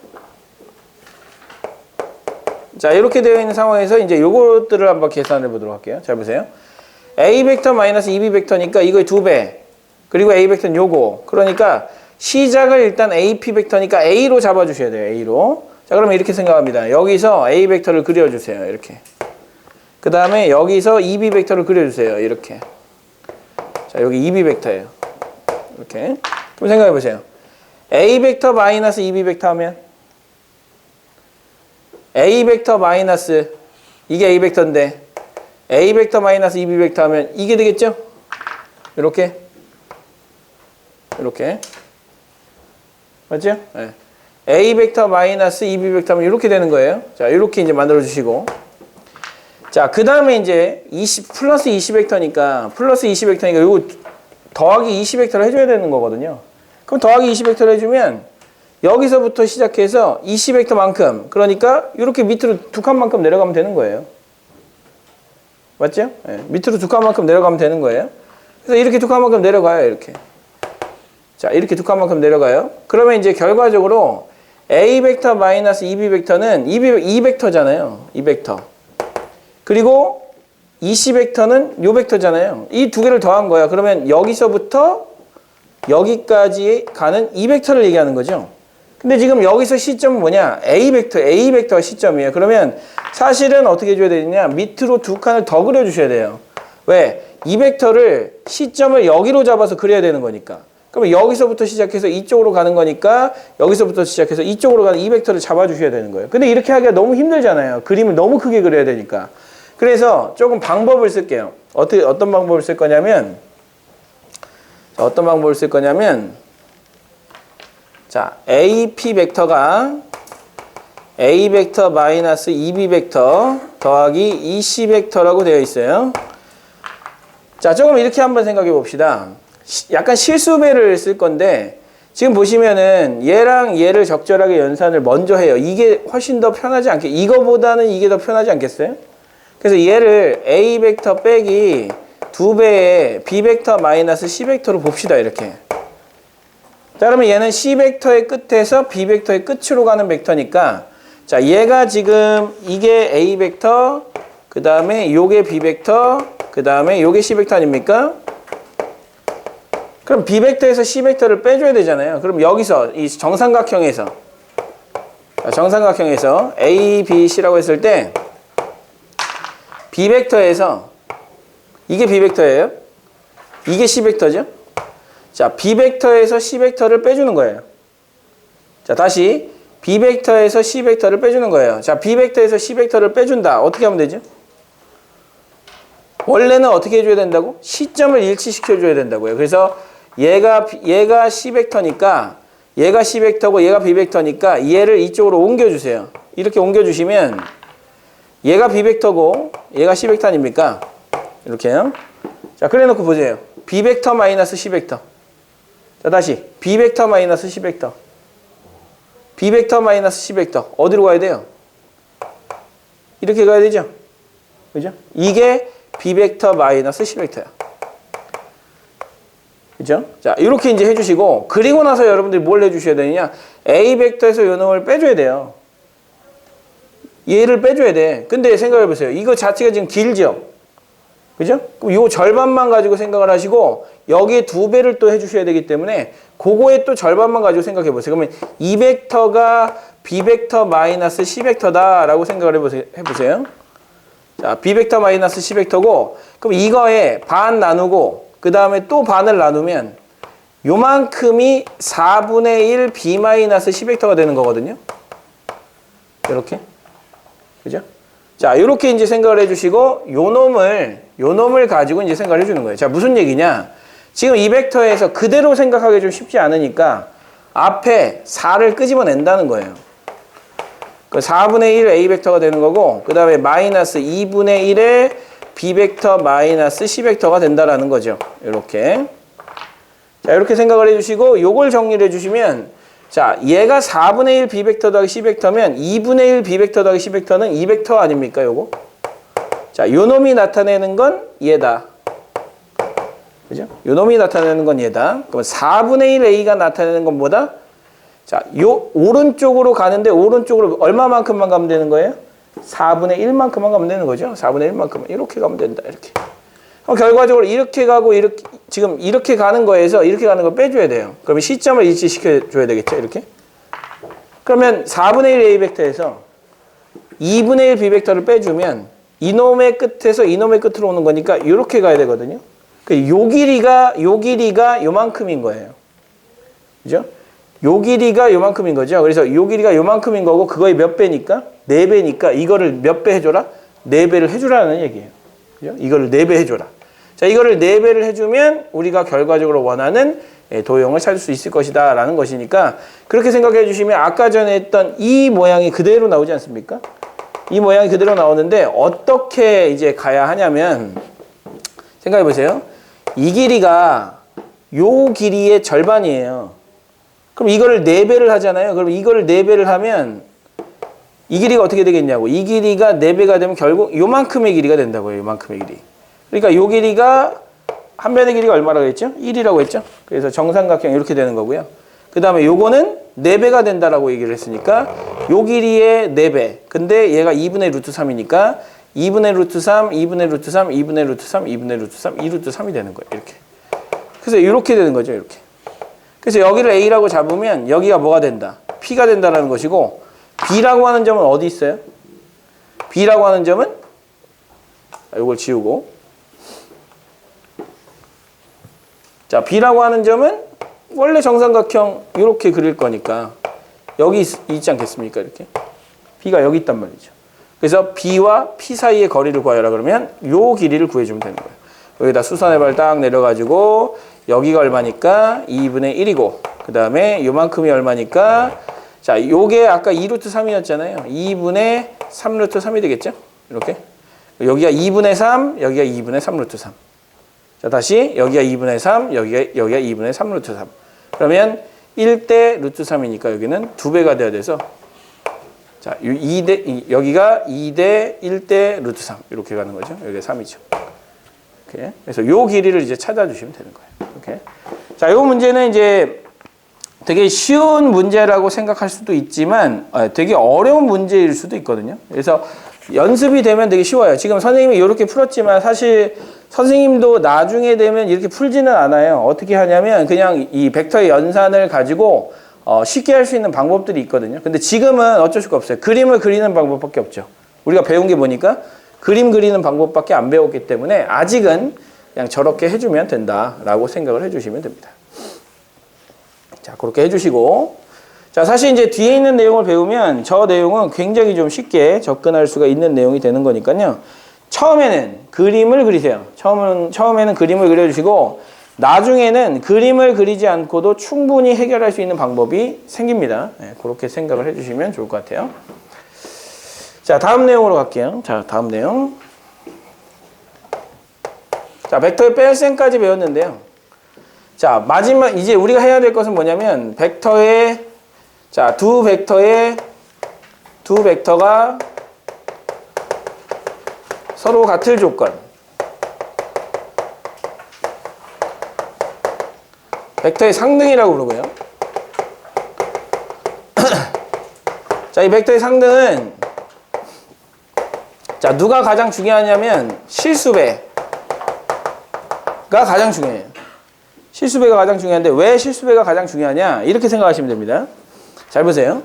A: 자, 이렇게 되어 있는 상황에서 이제 요것들을 한번 계산해 보도록 할게요. 잘 보세요. A 벡터 마이너스 2B 벡터니까 이거의 2배. 그리고 A 벡터는 요거. 그러니까 시작을 일단 AP 벡터니까 A로 잡아주셔야 돼요. A로. 자, 그러면 이렇게 생각합니다. 여기서 A 벡터를 그려주세요. 이렇게. 그 다음에 여기서 2B 벡터를 그려주세요. 이렇게. 자, 여기 2B 벡터예요. 이렇게. 그럼 생각해보세요. A 벡터 마이너스 2B 벡터 하면 A 벡터 마이너스 이게 A 벡터인데 A 벡터 마이너스 2B 벡터 하면 이게 되겠죠? 이렇게. 이렇게. 맞죠? 네. A 벡터 마이너스 2B 벡터 하면 이렇게 되는 거예요. 자, 이렇게 이제 만들어 주시고. 자, 그 다음에 이제 플러스 20 벡터니까 플러스 20 벡터니까 이거 더하기 20 벡터를 해줘야 되는 거거든요. 그럼 더하기 20 벡터를 해주면 여기서부터 시작해서 20 벡터만큼 그러니까 이렇게 밑으로 두 칸만큼 내려가면 되는 거예요. 맞죠? 네. 밑으로 두 칸만큼 내려가면 되는 거예요. 그래서 이렇게 두 칸만큼 내려가요. 이렇게. 자, 이렇게 두 칸만큼 내려가요. 그러면 이제 결과적으로 A 벡터 마이너스 2B 벡터는 2 벡터잖아요. 2 벡터. 그리고 2C 벡터는 요 벡터잖아요. 이 두 개를 더한 거야. 그러면 여기서부터 여기까지 가는 이 벡터를 얘기하는 거죠. 근데 지금 여기서 시점은 뭐냐? A 벡터가 시점이에요. 그러면 사실은 어떻게 해줘야 되느냐? 밑으로 두 칸을 더 그려주셔야 돼요. 왜? 이 벡터를 시점을 여기로 잡아서 그려야 되는 거니까. 그러면 여기서부터 시작해서 이쪽으로 가는 거니까 여기서부터 시작해서 이쪽으로 가는 이 벡터를 잡아주셔야 되는 거예요. 근데 이렇게 하기가 너무 힘들잖아요. 그림을 너무 크게 그려야 되니까. 그래서 조금 방법을 쓸게요. 어떤 방법을 쓸 거냐면, 자, AP 벡터가 A 벡터 마이너스 2B 벡터 더하기 EC 벡터라고 되어 있어요. 자, 조금 이렇게 한번 생각해 봅시다. 약간 실수배를 쓸 건데, 지금 보시면은 얘랑 얘를 적절하게 연산을 먼저 해요. 이게 훨씬 더 편하지 않게, 이거보다는 이게 더 편하지 않겠어요? 그래서 얘를 A 벡터 빼기 2배의 B 벡터 마이너스 C 벡터로 봅시다. 이렇게. 자, 그러면 얘는 C 벡터의 끝에서 B 벡터의 끝으로 가는 벡터니까, 자, 얘가 지금 이게 A 벡터, 그 다음에 요게 B 벡터, 그 다음에 요게 C 벡터 아닙니까? 그럼 B 벡터에서 C 벡터를 빼줘야 되잖아요. 그럼 여기서 이 정삼각형에서 A, B, C라고 했을 때 B 벡터에서 이게 B 벡터예요. 이게 C 벡터죠. 자, B 벡터에서 C 벡터를 빼주는 거예요. 자, 다시 B 벡터에서 C 벡터를 빼주는 거예요. 자, B 벡터에서 C 벡터를 빼준다. 어떻게 하면 되죠? 원래는 어떻게 해줘야 된다고? 시점을 일치시켜줘야 된다고요. 그래서 얘가 C 벡터니까, 얘가 C 벡터고 얘가 B 벡터니까 얘를 이쪽으로 옮겨주세요. 이렇게 옮겨주시면 얘가 B 벡터고 얘가 C 벡터 아닙니까? 이렇게요. 자, 그래 놓고 보세요. B 벡터 마이너스 C 벡터. 자, 다시 B 벡터 마이너스 C 벡터. B 벡터 마이너스 C 벡터. 어디로 가야 돼요? 이렇게 가야 되죠? 그죠? 이게 B 벡터 마이너스 C 벡터야. 그죠? 자, 이렇게 이제 해주시고, 그리고 나서 여러분들이 뭘 해주셔야 되느냐? A 벡터에서 요 놈을 빼줘야 돼요. 얘를 빼줘야 돼. 근데 생각해 보세요. 이거 자체가 지금 길죠? 그죠? 그럼 요 절반만 가지고 생각을 하시고, 여기에 2배를 또 해주셔야 되기 때문에, 그거의 또 절반만 가지고 생각해 보세요. 그러면 이 벡터가 B 벡터 마이너스 C 벡터다라고 생각을 해보세요. 자, B 벡터 마이너스 C 벡터고, 그럼 이거에 반 나누고, 그 다음에 또 반을 나누면 요만큼이 4분의 1 B 마이너스 C 벡터가 되는 거거든요. 이렇게. 그죠? 자, 이렇게 이제 생각을 해주시고, 요 놈을 가지고 이제 생각을 해주는 거예요. 자, 무슨 얘기냐? 지금 이 벡터에서 그대로 생각하기 좀 쉽지 않으니까 앞에 4를 끄집어낸다는 거예요. 그 4분의 1 A 벡터가 되는 거고, 그 다음에 마이너스 2분의 1의 B 벡터 마이너스 C 벡터가 된다라는 거죠. 이렇게. 자, 이렇게 생각을 해주시고, 요걸 정리를 해주시면, 자, 얘가 4분의 1 B 벡터 더하기 C 벡터면 2분의 1 B 벡터 더하기 C 벡터는 이 벡터 아닙니까, 요거? 자, 요 놈이 나타내는 건 얘다. 그죠? 요 놈이 나타내는 건 얘다. 그럼 4분의 1 A가 나타내는 건 뭐다? 자, 요 오른쪽으로 가는데 오른쪽으로 얼마만큼만 가면 되는 거예요? 4분의 1만큼만 가면 되는 거죠. 4분의 1만큼만. 이렇게 가면 된다. 이렇게. 그럼 결과적으로 이렇게 가고 이렇게 지금 이렇게 가는 거에서 이렇게 가는 거 빼줘야 돼요. 그러면 시점을 일치시켜 줘야 되겠죠. 이렇게. 그러면 4분의 1 A 벡터에서 2분의 1 B 벡터를 빼주면 이놈의 끝에서 이놈의 끝으로 오는 거니까 이렇게 가야 되거든요. 요 길이가 요만큼인 거예요. 그죠? 요 길이가 요만큼인 거죠. 그래서 요 길이가 요만큼인 거고 그거의 몇 배니까? 4배니까 이거를 몇 배 해줘라? 4배를 해주라는 얘기예요. 그죠? 이거를 4배 해줘라. 자, 이거를 4배를 해주면 우리가 결과적으로 원하는 도형을 찾을 수 있을 것이다 라는 것이니까 그렇게 생각해 주시면 아까 전에 했던 이 모양이 그대로 나오지 않습니까? 이 모양이 그대로 나오는데 어떻게 이제 가야 하냐면 생각해 보세요. 이 길이가 요 길이의 절반이에요. 그럼 이거를 4배를 하잖아요. 그럼 이거를 4배를 하면 이 길이가 어떻게 되겠냐고. 이 길이가 4배가 되면 결국 요만큼의 길이가 된다고요. 요만큼의 길이. 그러니까 요 길이가 한 변의 길이가 얼마라고 했죠? 1이라고 했죠? 그래서 정삼각형 이렇게 되는 거고요. 그 다음에 요거는 4배가 된다라고 얘기를 했으니까 요 길이의 4배. 근데 얘가 2분의 루트 3이니까 2분의 루트 3, 2분의 루트 3, 2분의 루트 3, 2분의 루트 3, 2루트 3이 되는 거예요. 이렇게. 그래서 이렇게 되는 거죠. 이렇게. 그래서 여기를 A라고 잡으면 여기가 뭐가 된다? P가 된다라는 것이고 B라고 하는 점은 어디 있어요? B라고 하는 점은 이걸 지우고 자, B라고 하는 점은 원래 정삼각형 이렇게 그릴 거니까 여기 있지 않겠습니까? 이렇게. B가 여기 있단 말이죠. 그래서 B와 P 사이의 거리를 구하여라 그러면 요 길이를 구해주면 되는 거예요. 여기다 수선의 발 딱 내려가지고 여기가 얼마니까 2분의 1이고 그 다음에 요만큼이 얼마니까 자 요게 아까 2루트 3이었잖아요. 2분의 3루트 3이 되겠죠? 이렇게 여기가 2분의 3 여기가 2분의 3루트 3. 자 다시 여기가 2분의 3 여기가 2분의 3루트 3. 그러면 1대 루트 3이니까 여기는 2배가 돼야 돼서 자, 여기가 2대 1대 루트 3 이렇게 가는 거죠. 여기가 3이죠. 이렇게. 그래서 요 길이를 이제 찾아주시면 되는 거예요. 이렇게. 자, 요 문제는 이제 되게 쉬운 문제라고 생각할 수도 있지만 되게 어려운 문제일 수도 있거든요. 그래서 연습이 되면 되게 쉬워요. 지금 선생님이 이렇게 풀었지만 사실 선생님도 나중에 되면 이렇게 풀지는 않아요. 어떻게 하냐면 그냥 이 벡터의 연산을 가지고 쉽게 할 수 있는 방법들이 있거든요. 근데 지금은 어쩔 수가 없어요. 그림을 그리는 방법밖에 없죠. 우리가 배운 게 뭐니까 그림 그리는 방법밖에 안 배웠기 때문에 아직은 그냥 저렇게 해주면 된다라고 생각을 해주시면 됩니다. 자, 그렇게 해주시고 자, 사실 이제 뒤에 있는 내용을 배우면 저 내용은 굉장히 좀 쉽게 접근할 수가 있는 내용이 되는 거니까요. 처음에는 그림을 그리세요. 처음에는 그림을 그려주시고 나중에는 그림을 그리지 않고도 충분히 해결할 수 있는 방법이 생깁니다. 네, 그렇게 생각을 해주시면 좋을 것 같아요. 자, 다음 내용으로 갈게요. 자, 다음 내용. 자, 벡터의 뺄셈까지 배웠는데요. 자, 마지막 이제 우리가 해야 될 것은 뭐냐면 벡터의 자, 두 벡터가 서로 같을 조건. 벡터의 상등이라고 부르고요. 자, 이 벡터의 상등은 자, 누가 가장 중요하냐면 실수배가 가장 중요해요. 실수배가 가장 중요한데 왜 실수배가 가장 중요하냐? 이렇게 생각하시면 됩니다. 잘 보세요.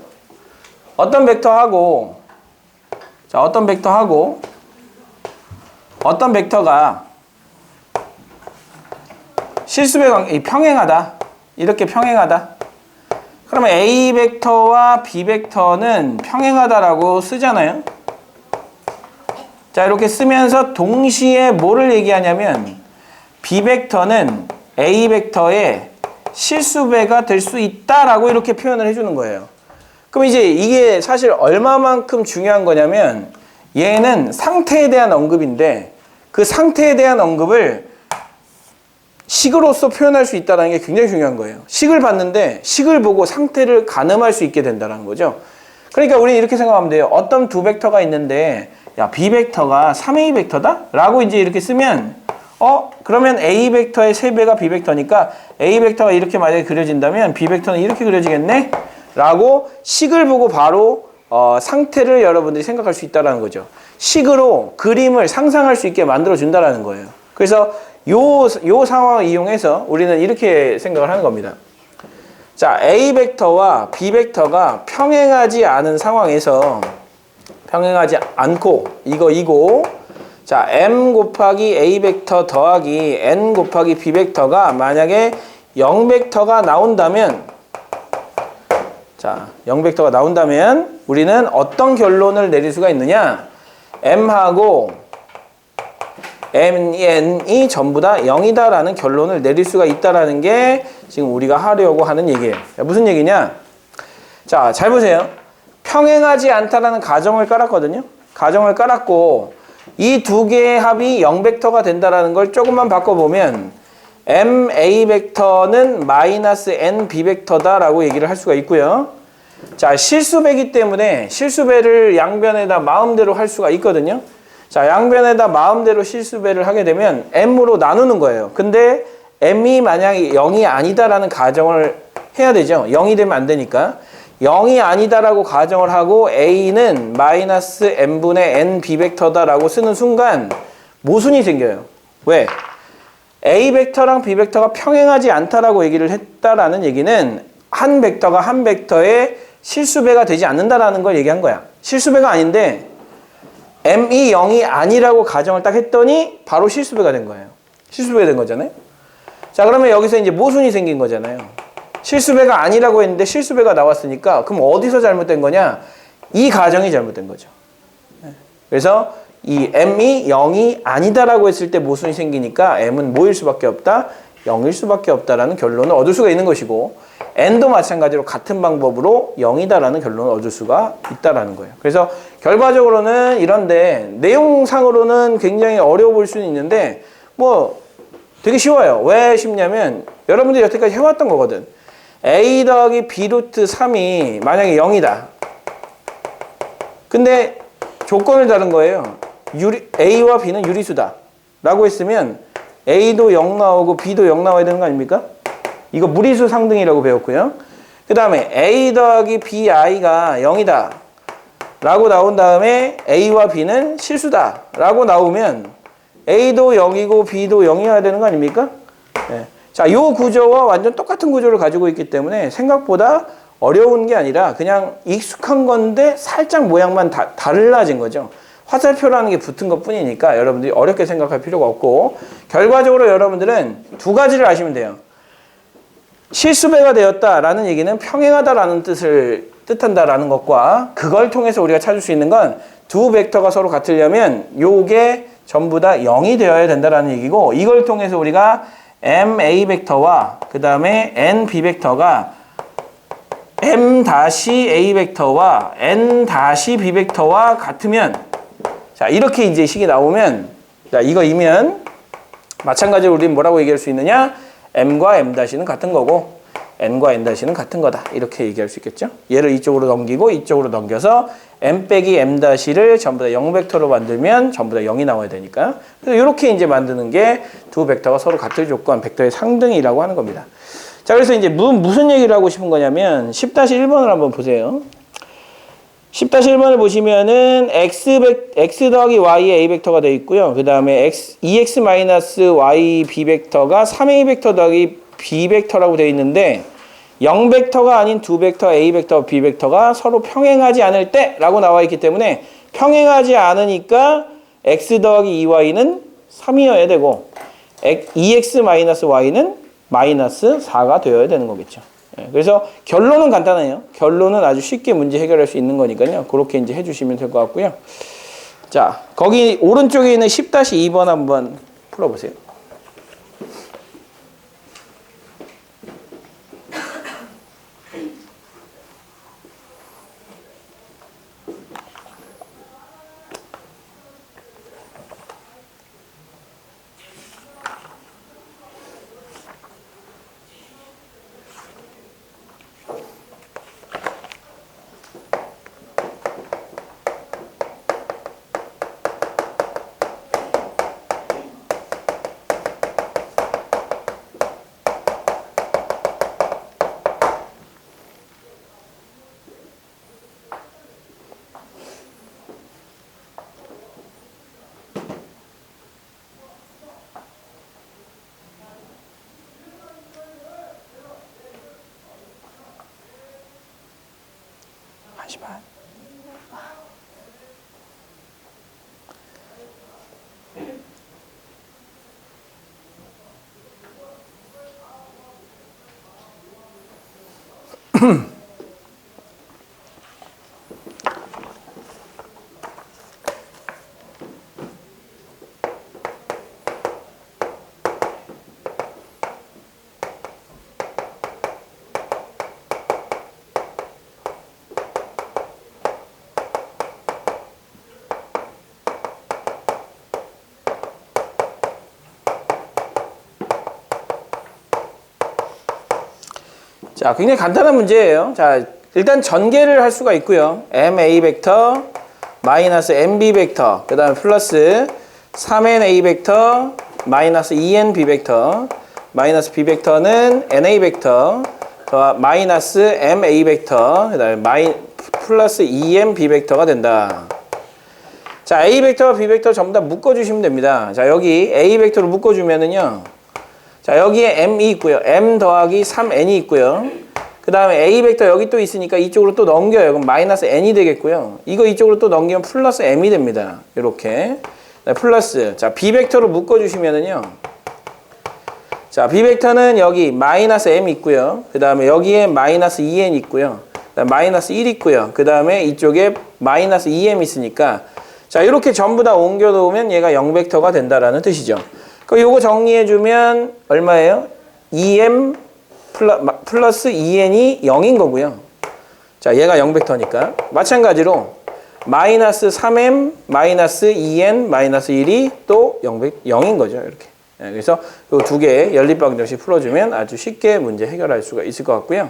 A: 어떤 벡터가 실수배 관계 평행하다. 이렇게 평행하다. 그러면 A 벡터와 B 벡터는 평행하다라고 쓰잖아요. 자, 이렇게 쓰면서 동시에 뭐를 얘기하냐면 B 벡터는 A 벡터의 실수배가 될 수 있다라고 이렇게 표현을 해주는 거예요. 그럼 이제 이게 사실 얼마만큼 중요한 거냐면 얘는 상태에 대한 언급인데 그 상태에 대한 언급을 식으로서 표현할 수 있다는 게 굉장히 중요한 거예요. 식을 봤는데 식을 보고 상태를 가늠할 수 있게 된다는 거죠. 그러니까 우리는 이렇게 생각하면 돼요. 어떤 두 벡터가 있는데 야, B 벡터가 3A 벡터다? 라고 이제 이렇게 쓰면 그러면 A 벡터의 3배가 B 벡터니까 A 벡터가 이렇게 만약에 그려진다면 B 벡터는 이렇게 그려지겠네? 라고 식을 보고 바로 상태를 여러분들이 생각할 수 있다는 거죠. 식으로 그림을 상상할 수 있게 만들어 준다는 거예요. 그래서 요 상황을 이용해서 우리는 이렇게 생각을 하는 겁니다. 자, A 벡터와 B 벡터가 평행하지 않은 상황에서 평행하지 않고 이거 자, M 곱하기 A 벡터 더하기 N 곱하기 B 벡터가 만약에 0벡터가 나온다면 자, 0벡터가 나온다면 우리는 어떤 결론을 내릴 수가 있느냐? M하고 N이 전부 다 0이다라는 결론을 내릴 수가 있다라는 게 지금 우리가 하려고 하는 얘기예요. 자, 무슨 얘기냐? 자, 잘 보세요. 평행하지 않다라는 가정을 깔았거든요. 가정을 깔았고 이 두 개의 합이 0벡터가 된다라는 걸 조금만 바꿔보면 MA 벡터는 마이너스 NB 벡터다라고 얘기를 할 수가 있고요. 자, 실수배이기 때문에 실수배를 양변에다 마음대로 할 수가 있거든요. 자, 양변에다 마음대로 실수배를 하게 되면 M으로 나누는 거예요. 근데 M이 만약에 0이 아니다라는 가정을 해야 되죠. 0이 되면 안 되니까. 0이 아니다라고 가정을 하고 A는 마이너스 N분의 NB 벡터다라고 쓰는 순간 모순이 생겨요. 왜? A 벡터랑 B 벡터가 평행하지 않다라고 얘기를 했다라는 얘기는 한 벡터가 한 벡터의 실수배가 되지 않는다라는 걸 얘기한 거야. 실수배가 아닌데 M이 0이 아니라고 가정을 딱 했더니 바로 실수배가 된 거예요. 실수배가 된 거잖아요. 자, 그러면 여기서 이제 모순이 생긴 거잖아요. 실수배가 아니라고 했는데 실수배가 나왔으니까 그럼 어디서 잘못된 거냐? 이 가정이 잘못된 거죠. 그래서 이 m이 0이 아니다라고 했을 때 모순이 생기니까 m은 뭐일 수밖에 없다? 0일 수밖에 없다라는 결론을 얻을 수가 있는 것이고 n도 마찬가지로 같은 방법으로 0이다라는 결론을 얻을 수가 있다라는 거예요. 그래서 결과적으로는 이런데 내용상으로는 굉장히 어려워 보일 수는 있는데 뭐 되게 쉬워요. 왜 쉽냐면 여러분들이 여태까지 해왔던 거거든. a 더하기 b 루트 3이 만약에 0이다. 근데 조건을 다른 거예요. a와 b는 유리수다 라고 했으면 a도 0 나오고 b도 0 나와야 되는 거 아닙니까? 이거 무리수 상등이라고 배웠고요. 그 다음에 a 더하기 bi가 0이다 라고 나온 다음에 a와 b는 실수다 라고 나오면 a도 0이고 b도 0이어야 되는 거 아닙니까? 네. 자, 이 구조와 완전 똑같은 구조를 가지고 있기 때문에 생각보다 어려운 게 아니라 그냥 익숙한 건데 살짝 모양만 달라진 거죠. 화살표라는 게 붙은 것 뿐이니까 여러분들이 어렵게 생각할 필요가 없고 결과적으로 여러분들은 두 가지를 아시면 돼요. 실수배가 되었다라는 얘기는 평행하다라는 뜻을 뜻한다라는 것과 그걸 통해서 우리가 찾을 수 있는 건 두 벡터가 서로 같으려면 요게 전부 다 0이 되어야 된다라는 얘기고 이걸 통해서 우리가 MA 벡터와 그 다음에 NB 벡터가 M-A 벡터와 N-B 벡터와 같으면 자 이렇게 이제 식이 나오면 자 이거이면 마찬가지로 우리는 뭐라고 얘기할 수 있느냐 M과 M-는 같은 거고 N과 N-는 같은 거다 이렇게 얘기할 수 있겠죠. 얘를 이쪽으로 넘기고 이쪽으로 넘겨서 M 빼기 M-를 전부 다 0벡터로 만들면 전부 다 0이 나와야 되니까 그래서 이렇게 이제 만드는 게 두 벡터가 서로 같을 조건 벡터의 상등이라고 하는 겁니다. 자 그래서 이제 무슨 얘기를 하고 싶은 거냐면 10-1번을 한번 보세요. 10-1번을 보시면은 x 더하기 y의 a 벡터가 되어 있고요. 그 다음에 2x-y b 벡터가 3a 벡터 더하기 b 벡터라고 되어 있는데 0벡터가 아닌 두 벡터 a 벡터 b 벡터가 서로 평행하지 않을 때 라고 나와 있기 때문에 평행하지 않으니까 x 더하기 2y는 3이어야 되고 2x-y는 마이너스 4가 되어야 되는 거겠죠. 그래서 결론은 간단해요. 결론은 아주 쉽게 문제 해결할 수 있는 거니까요. 그렇게 이제 해주시면 될 것 같고요. 자, 거기 오른쪽에 있는 10-2번 한번 풀어보세요. 잠시만. 자, 굉장히 간단한 문제예요. 자, 일단 전개를 할 수가 있고요. MA 벡터 마이너스 MB 벡터 그 다음에 플러스 3NA 벡터 마이너스 2NB 벡터 마이너스 B 벡터는 NA 벡터 더 마이너스 MA 벡터 그 다음에 플러스 2MB 벡터가 된다. 자, A 벡터와 B 벡터 전부 다 묶어주시면 됩니다. 자, 여기 A 벡터를 묶어주면은요. 자, 여기에 M이 있고요. M 더하기 3N이 있고요. 그 다음에 A 벡터 여기 또 있으니까 이쪽으로 또 넘겨요. 그럼 마이너스 N이 되겠고요. 이거 이쪽으로 또 넘기면 플러스 M이 됩니다. 이렇게. 네, 플러스. 자, B 벡터로 묶어주시면은요. 자, B 벡터는 여기 마이너스 M 있고요. 그 다음에 여기에 마이너스 2N 있고요. 마이너스 1 있고요. 그 다음에 이쪽에 마이너스 2M 있으니까 자, 이렇게 전부 다 옮겨 놓으면 얘가 0벡터가 된다라는 뜻이죠. 그럼 요거 정리해 주면 얼마예요? 2m 플러스 2n이 0인 거고요. 자, 얘가 0벡터니까 마찬가지로 마이너스 3m 마이너스 2n 마이너스 1이 또 0인 거죠. 이렇게. 그래서 이 두 개의 연립방정식 풀어주면 아주 쉽게 문제 해결할 수가 있을 것 같고요.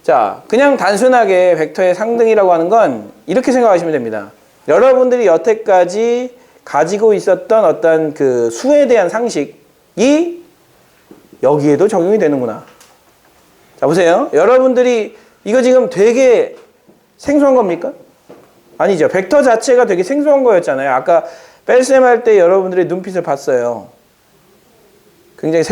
A: 자, 그냥 단순하게 벡터의 상등이라고 하는 건 이렇게 생각하시면 됩니다. 여러분들이 여태까지 가지고 있었던 어떤 그 수에 대한 상식이 여기에도 적용이 되는구나. 자, 보세요. 여러분들이 이거 지금 되게 생소한 겁니까? 아니죠. 벡터 자체가 되게 생소한 거였잖아요. 아까 뺄셈 할 때 여러분들의 눈빛을 봤어요. 굉장히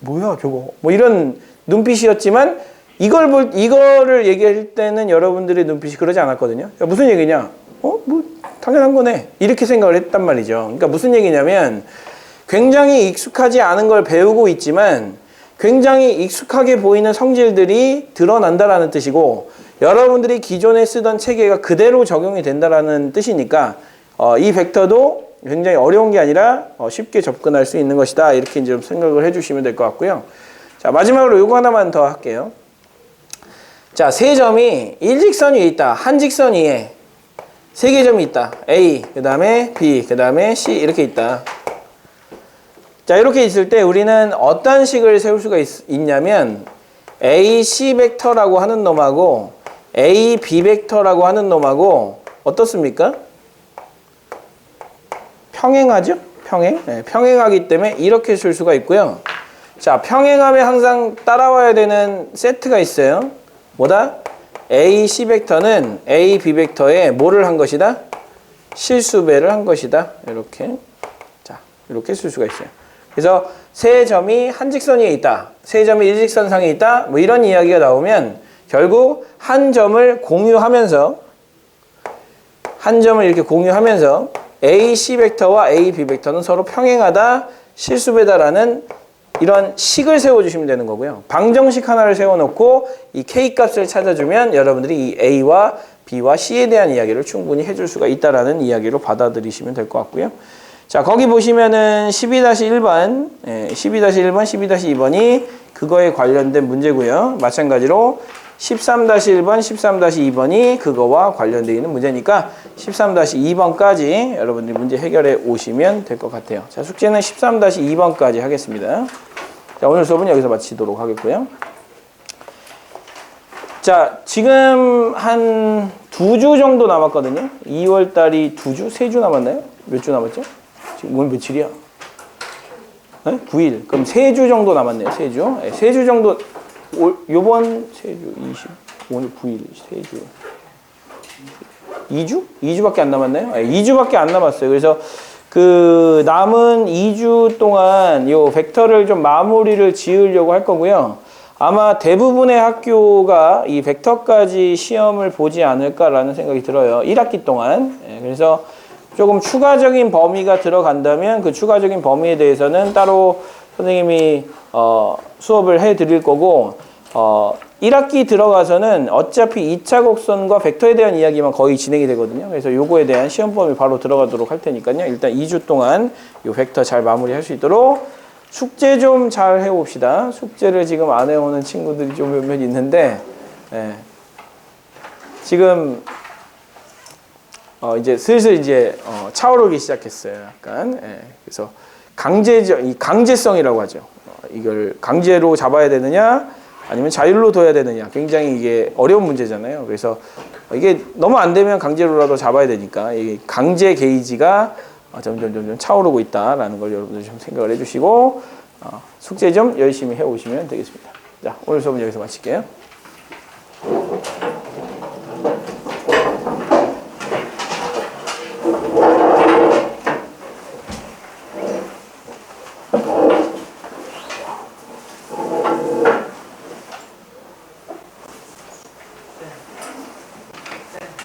A: 뭐야 저거. 뭐 이런 눈빛이었지만 이거를 얘기할 때는 여러분들의 눈빛이 그러지 않았거든요. 야, 무슨 얘기냐? 뭐 당연한 거네. 이렇게 생각을 했단 말이죠. 그러니까 무슨 얘기냐면 굉장히 익숙하지 않은 걸 배우고 있지만 굉장히 익숙하게 보이는 성질들이 드러난다라는 뜻이고 여러분들이 기존에 쓰던 체계가 그대로 적용이 된다라는 뜻이니까 이 벡터도 굉장히 어려운 게 아니라 쉽게 접근할 수 있는 것이다. 이렇게 이제 좀 생각을 해주시면 될 것 같고요. 자, 마지막으로 요거 하나만 더 할게요. 자, 세 점이 일직선 위에 있다. 한 직선 위에 세 개 점이 있다. A, 그 다음에 B, 그 다음에 C 이렇게 있다. 자, 이렇게 있을 때 우리는 어떤 식을 세울 수가 있냐면 AC 벡터라고 하는 놈하고 AB 벡터라고 하는 놈하고 어떻습니까? 평행하죠? 평행. 네, 평행하기 때문에 이렇게 쓸 수가 있고요. 자, 평행하면 항상 따라와야 되는 세트가 있어요. 뭐다? AC 벡터는 AB 벡터에 뭐를 한 것이다? 실수배를 한 것이다. 이렇게. 자, 이렇게 쓸 수가 있어요. 그래서 세 점이 한 직선 위에 있다. 세 점이 일직선상에 있다. 뭐 이런 이야기가 나오면 결국 한 점을 공유하면서 이렇게 공유하면서 AC 벡터와 AB 벡터는 서로 평행하다, 실수배다라는 이런 식을 세워주시면 되는 거고요. 방정식 하나를 세워놓고 이 K값을 찾아주면 여러분들이 이 A와 B와 C에 대한 이야기를 충분히 해줄 수가 있다라는 이야기로 받아들이시면 될 것 같고요. 자, 거기 보시면은 12-1번, 12-1번, 12-2번이 그거에 관련된 문제고요. 마찬가지로 13-1번, 13-2번이 그거와 관련되어 있는 문제니까 13-2번까지 여러분들이 문제 해결해 오시면 될 것 같아요. 자, 숙제는 13-2번까지 하겠습니다. 자, 오늘 수업은 여기서 마치도록 하겠고요. 자, 지금 한 2주 정도 남았거든요. 2월 달이 2주? 3주 남았나요? 몇 주 남았죠? 지금 오늘 며칠이야? 네? 9일. 그럼 3주 정도 남았네요. 3주. 네, 3주 정도. 요번 3주, 20, 오늘 9일, 3주. 2주? 2주밖에 안 남았나요? 네, 2주밖에 안 남았어요. 그래서 그 남은 2주 동안 요 벡터를 좀 마무리를 지으려고 할 거고요. 아마 대부분의 학교가 이 벡터까지 시험을 보지 않을까라는 생각이 들어요. 1학기 동안. 네, 그래서 조금 추가적인 범위가 들어간다면 그 추가적인 범위에 대해서는 따로 선생님이 수업을 해드릴 거고 1학기 들어가서는 어차피 2차 곡선과 벡터에 대한 이야기만 거의 진행이 되거든요. 그래서 요거에 대한 시험 범위 바로 들어가도록 할 테니까요. 일단 2주 동안 요 벡터 잘 마무리할 수 있도록 숙제 좀 잘 해봅시다. 숙제를 지금 안 해오는 친구들이 좀 몇몇 있는데 지금 이제 슬슬 이제 차오르기 시작했어요. 약간. 그래서 이 강제성이라고 하죠. 이걸 강제로 잡아야 되느냐 아니면 자율로 둬야 되느냐 굉장히 이게 어려운 문제잖아요. 그래서 이게 너무 안 되면 강제로라도 잡아야 되니까 이 강제 게이지가 점점 차오르고 있다라는 걸 여러분들 좀 생각을 해주시고 숙제 좀 열심히 해오시면 되겠습니다. 자, 오늘 수업은 여기서 마칠게요.